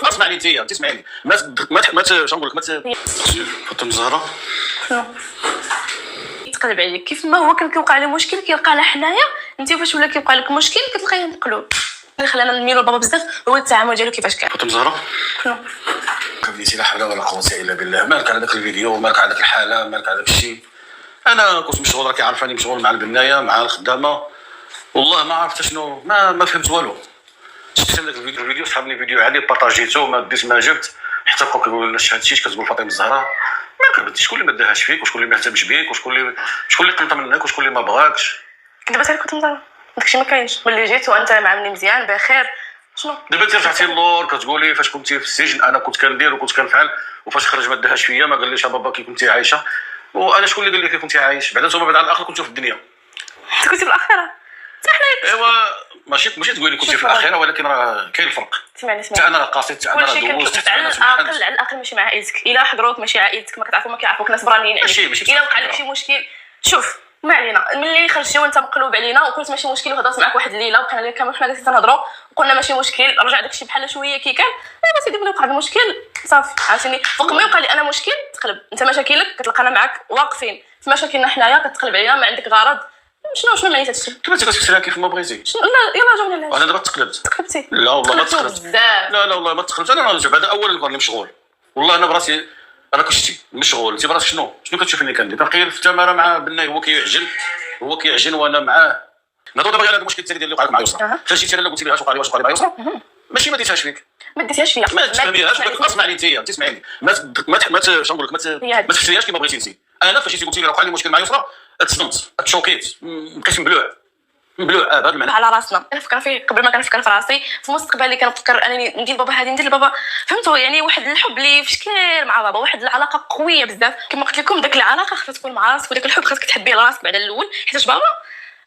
اسمعني انت تسمعيني ما شنو نقول لك ما فاطمه الزهراء يتقلب عليك كيف ما هو كان كيوقع له مشكل كيلقى لها حنايا. انت فاش ولا كيوقع لك مشكل كتلقايه مقلوب. اللي خلانا نميلوا لبابا بزاف هو التعامل ديالو كيفاش كان. فاطمه الزهراء كبديتي لا حول ولا قوه الا بالله. مالك على داك الفيديو مالك على داك الحاله مالك على داك الشيء. انا كنت مشغول راكي عارفاني مشغول مع البنايه مع الخدامه والله ما عرفت شنو ما فهمت والو. شفت داك الفيديو صحابني فيديو عادي بارطاجيتو ما ديت ما جبت حتى خوك كيقول لنا هادشي اش كتقول فاطمه الزهراء ما كنتي شكون اللي ما داهاش فيك وشكون اللي ما اهتمش بيك وشكون اللي قنط منك وشكون اللي ما بغاكش. دابا حتى كنت مزال داكشي ما كاينش ملي جيت وانت معاملني مزيان بخير شنو دابا انت رجعتي للور كتقولي فاش كنتي في السجن انا كنت كندير وكنت كنفعل وفاش خرج ما داهاش فيا ما قاليش بابا كي كنتي عايشه وانا شكون اللي قال لك كنتي عايش بعدا نتوما بعد على الاخر كنتو في الدنيا. انت كنتي في الاخره حتى حنا ايوا ماشي تقولي كنتي في الاخره ولكن راه كاين الفرق. سمعني حتى انا راه قاصد حتى انا راه دوزت على الاقل ماشي مع عائلتك. الا حضروك ماشي عائلتك ما كتعرفوا ما كيعرفوك ناس برانيين عليك. الا وقع لك شي مشكل شوف ما علينا ملي خرجتي وانت مقلوب علينا وقلت ماشي مشكل وهضرت معك واحد الليله وبقينا كامل حنا جالسين تنهضروا وقلنا ماشي مشكل رجع داكشي بحال شويه كي كان ايوا سيدي ملي وقع المشكل صافي عرفتيني فوق ما يوقع لي انا مشكل تقلب انت مشاكلك كتلقانا معاك واقفين في مشاكلنا حنايا كتقلب علينا ما عندك غرض. شنو معنيت هادشي؟ دابا انت كتفسرها كيف ما بغيتي. لا يلاه جاوبني على انا دابا تقلبتي. لا والله ما تقلبت لا والله ما تقلبت. انا راه بعدا اول نهار اللي مشغول والله انا براسي انا كنت مشغول. انت براسك شنو كتشوفني كندير كنقيل في التماره مع بناي هو كيعجن وانا معاه. نهضروا دابا على هذا المشكل الثاني ديال اللي وقع لك مع يسرا. فاش جيتي انا قلت لها واش وقع لي مع يسرا ماشي ما ديتهاش فيك ما ديتيهاش فيا ما تفهميهاش. اسمعني انت تسمعيني ما شنو نقول لك ما تفسريهاش كيما بغيتي انت. انا فاش جيتي قلت لي وقع لي مشكل مع يسرا تصدمت تشوكيت بقيت مبلوع هذا المعنى على راسنا. كنفكر فيه قبل ما كنفكر في راسي في مستقبلي كنفكر انني ندير بابا هذه ندير لبابا فهمتوا يعني واحد الحب اللي في شكل مع بابا واحد العلاقه قويه بزاف كما قلت لكم. داك العلاقه خاصها تكون مع راسك وداك الحب خاصك تحبيه لراسك بعد الاول حيت بابا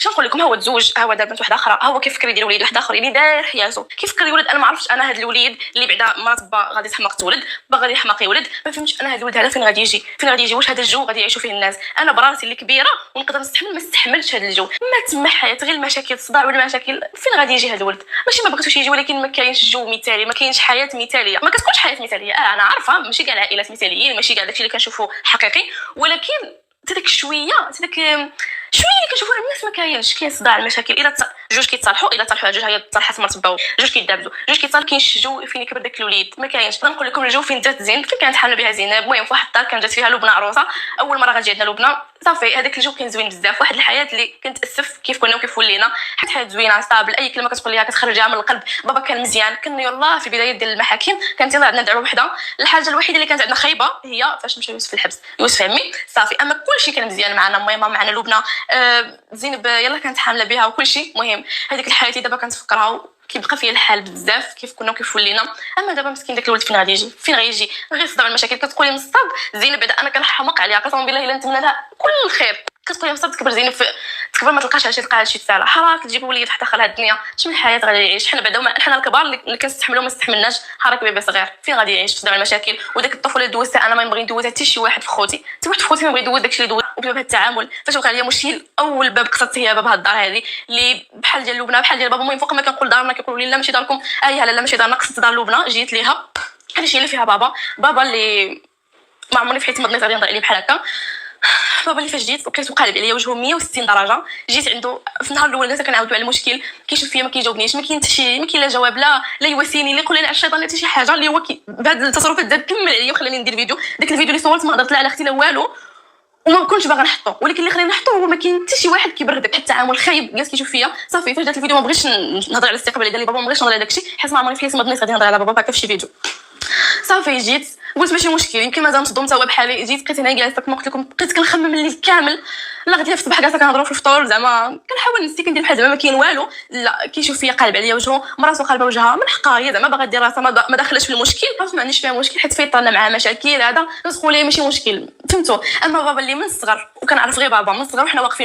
شنو نقول لكم هو تزوج هو دار بنت واحده اخرى هو كيفكر يدير وليد واحد اخر اللي داير حياته كيفكر يولد. انا ما عرفتش انا هذا الوليد اللي بعدا مرات با غادي تحماق تولد با غادي يحماق يولد ما فهمتش انا هذا الولد هذا فين غادي يجي واش هذا الجو غادي يعيشوا فيه الناس. انا براسي اللي كبيره ونقدر نستحمل ما استحملتش هذا الجو ما تسمح حياه غير المشاكل الصداع والمشاكل فين غادي يجي هذا الولد. ماشي ما بغيتوش يجي ولكن ما كاينش جو مثالي ما كاينش حياه مثاليه ما كتكونش حياه مثاليه. انا عارفه ماشي كاع العائلات مثاليين ماشي كاع داكشي اللي كنشوفوا حقيقي ولكن داك شويه اللي كنشوفوا الناس ما كاين صداع المشاكل الا جوج كيتصالحوا الا تصالحوا على جوج هي تصالحات مرت باو جوج كيدابزوا جوج كيتصالحوا كاينش جو فين يكبر داك الوليد ما كاينش. نقول لكم الجو فين جات زين فين كانت حامله بها زينب المهم في واحد الدار كان جات فيها لبنى عروسه اول مره غتجي عندنا لبنى صافي هذاك الجو كان زوين بزاف واحد الحياه اللي كنتاسف كيف كنا وكيف ولينا حيت حياه زوينه صابل اي كلمه كتقول ليها كتخرجها من القلب. بابا كان مزيان كان يلاه في البدايات ديال المحاكم كانت يلاه عندنا دعوه وحده. الحاجه الوحيده اللي كانت عندنا خايبه هي فاش مشى يوسف الحبس يوسف عمي صافي اما كلشي كان مزيان معنا ماما معنا لبنى زينب يلا كانت حامله بها وكلشي. المهم هذيك الحياه اللي دابا كنتفكرها كيبقى فيها الحال بزاف كيف كنا وكيف ولينا. اما دابا مسكين داك الولد فين غيجي غير صداع المشاكل كتقولي مصاب زينب بعدا انا كنحمق عليها قسما بالله الا نتمنى لها كل الخير كتقولي مصاب تكبر زينب تكبر ما تلقاش شي تلقى شي تسالى حراك تجيب وليد حتى خلها الدنيا شنو الحياه غادي يعيش. حنا بعدا حنا الكبار اللي كنستحملوا ما استحملناش حراك بيبي صغير فين غادي يعيش في صداع المشاكل. وداك الطفوله اللي دوزتها انا ما نبغي ندوزها حتى شي واحد في خوتي حتى واحد في خوتي ما بغي يدوز داكشي اللي دوز. وبسبب هذا التعامل فاش وقع لي مشكل اول باب قصدت هي باب هاد الدار هذه اللي بحال ديال لبنى بحال ديال بابا. المهم فوق ما كنقول دارنا كيقولوا لي لا ماشي داركم لا ماشي دارنا قصدت دار لبنى جيت ليها هادشي اللي فيها بابا اللي ما عمرني في حياتي ما ظنيت غادي يهضر عليه بحال هكا. بابا اللي فاش جيت وكيت وقالب عليا وجهه 160 درجه. جيت عنده في النهار الاول كنت كنعاودو على المشكل كيشوف فيا ما كيجاوبنيش ما كاين حتى شي ما كاين لا جواب لا يواسيني لا يقول لي على الشيطان لا حتى شي حاجه اللي هو بهاد التصرفات دابا كمل عليا وخلاني ندير فيديو. داك الفيديو اللي صورت ما هضرت لا على اختي لا والو وما كنتش باغا نحطو ولكن اللي خلاني نحطو هو ما كاين حتى شي واحد كيبردك حتى التعامل خايب جالس كيشوف فيا صافي. فاش جات الفيديو ما بغيتش نهضر على الاستقبال ديال بابا ما بغيتش نهضر على داكشي حيت ما عمرني في حياتي ما ظنيت غادي نهضر على بابا هكا في شي فيديو. صافي جيت قلت ماشي مشكل يمكن مازال مصدومه هو بحالي. جيت بقيت هنا جالسه كما قلت لكم بقيت كنخمم الليل كامل لا غادي في الصباح جالسه كنهضروا في الفطور زعما كنحاول نسيت كندير بحال زعما ما كاين والو لا كيشوف فيا قالب عليا وجهه مراسو قالبه وجهها من حقها هي زعما باغا دير راسها ما داخلاش في المشكل عرفت ما عنديش فيها مشكل حيت فيطرنا معاه مشاكل هذا ندخلوا ليه ماشي مشكل فهمتوا. اما بابا اللي من الصغر وكنعرف غير بابا من الصغر وحنا واقفين